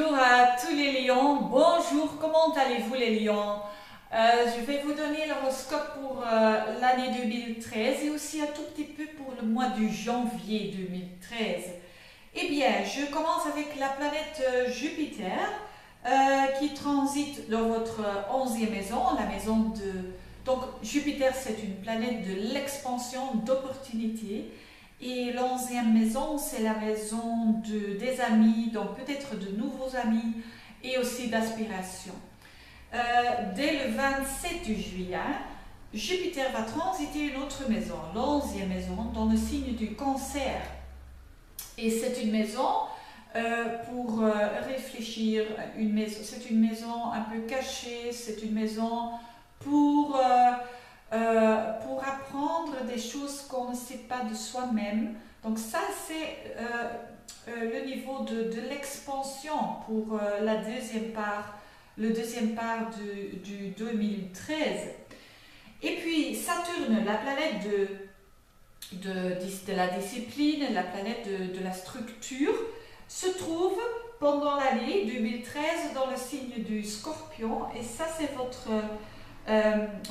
Bonjour à tous les lions, bonjour, comment allez-vous les lions? Je vais vous donner l'horoscope pour l'année 2013 et aussi un tout petit peu pour le mois de janvier 2013. Eh bien, je commence avec la planète Jupiter qui transite dans votre 11e maison, la maison de... Donc Jupiter c'est une planète de l'expansion, d'opportunités. Et l'11e maison, c'est la maison des amis, donc peut-être de nouveaux amis et aussi d'aspiration. Dès le 27 juillet, Jupiter va transiter une autre maison, l'11e maison, dans le signe du Cancer. Et c'est une maison pour réfléchir, c'est une maison un peu cachée, c'est une maison pour apprendre des choses qu'on ne sait pas de soi-même. Donc ça, c'est le niveau de l'expansion pour la deuxième part, le deuxième part du 2013. Et puis Saturne, la planète de la discipline, la planète de la structure, se trouve pendant l'année 2013 dans le signe du Scorpion. Et ça, c'est votre...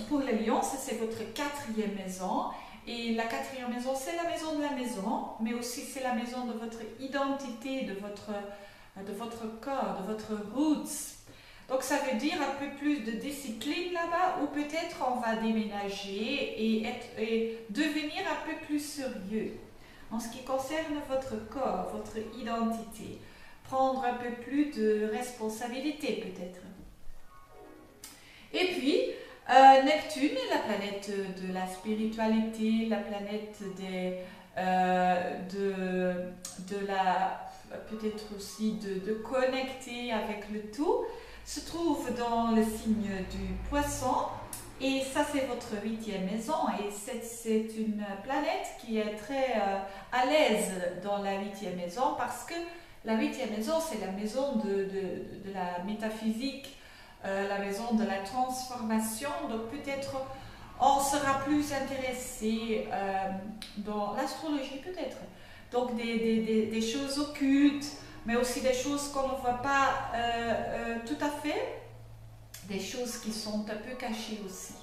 pour les lions, ça c'est votre 4e maison. Et la 4e maison, c'est la maison de la maison, mais aussi c'est la maison de votre identité, de votre corps, de votre roots. Donc ça veut dire un peu plus de discipline là-bas, ou peut-être on va déménager et devenir un peu plus sérieux en ce qui concerne votre corps, votre identité. Prendre un peu plus de responsabilité peut-être. Et puis, Neptune, la planète de la spiritualité, la planète de la peut-être aussi de connecter avec le tout, se trouve dans le signe du Poisson. Et ça, c'est votre 8e maison. Et c'est une planète qui est très à l'aise dans la 8e maison parce que la 8e maison, c'est la maison de la métaphysique, la maison de la transformation. Donc peut-être on sera plus intéressé dans l'astrologie peut-être. Donc des choses occultes, mais aussi des choses qu'on ne voit pas tout à fait, des choses qui sont un peu cachées aussi.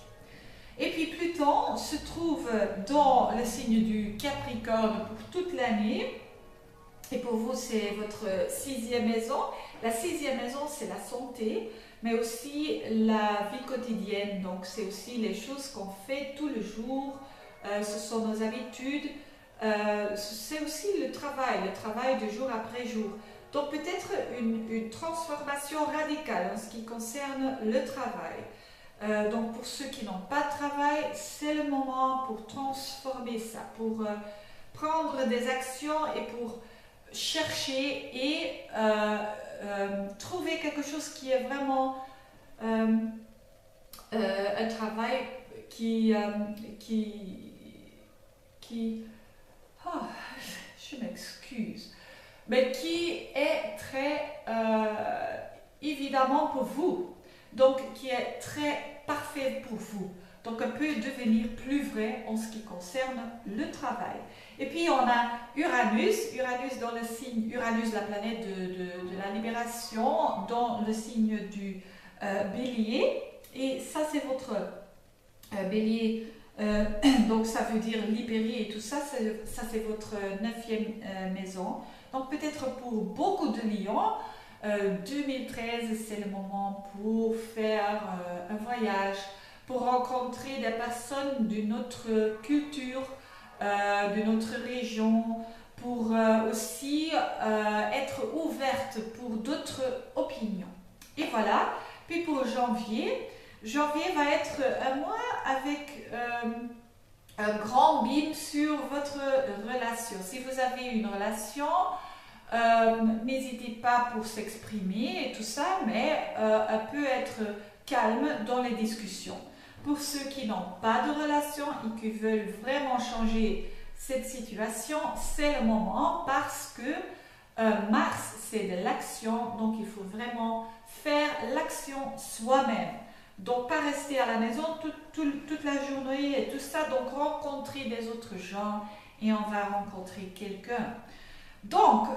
Et puis Pluton se trouve dans le signe du Capricorne pour toute l'année. Et pour vous, c'est votre 6e maison. La 6e maison, c'est la santé, mais aussi la vie quotidienne. Donc, c'est aussi les choses qu'on fait tous les jours. Ce sont nos habitudes. C'est aussi le travail de jour après jour. Donc, peut-être une transformation radicale en ce qui concerne le travail. Donc, pour ceux qui n'ont pas de travail, c'est le moment pour transformer ça, pour prendre des actions et pour chercher et trouver quelque chose qui est vraiment un travail qui oh, je m'excuse, mais qui est très évidemment pour vous, donc qui est très parfait pour vous. Donc on peut devenir plus vrai en ce qui concerne le travail. Et puis on a Uranus dans le signe, Uranus la planète de la libération, dans le signe du Bélier. Et ça c'est votre Bélier, donc ça veut dire libérer et tout ça, c'est votre 9e maison. Donc peut-être pour beaucoup de lions, 2013 c'est le moment pour faire un voyage, pour rencontrer des personnes d'une autre culture, d'une autre région, pour aussi être ouverte pour d'autres opinions. Et voilà. Puis pour janvier va être un mois avec un grand bim sur votre relation. Si vous avez une relation, n'hésitez pas pour s'exprimer et tout ça, mais elle peut être calme dans les discussions. Pour ceux qui n'ont pas de relation et qui veulent vraiment changer cette situation, c'est le moment parce que Mars, c'est de l'action, donc il faut vraiment faire l'action soi-même. Donc, pas rester à la maison toute la journée et tout ça, donc rencontrer des autres gens et on va rencontrer quelqu'un. Donc,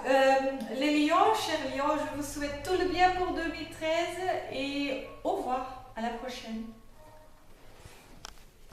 les lions, chers lions, je vous souhaite tout le bien pour 2013 et au revoir, à la prochaine.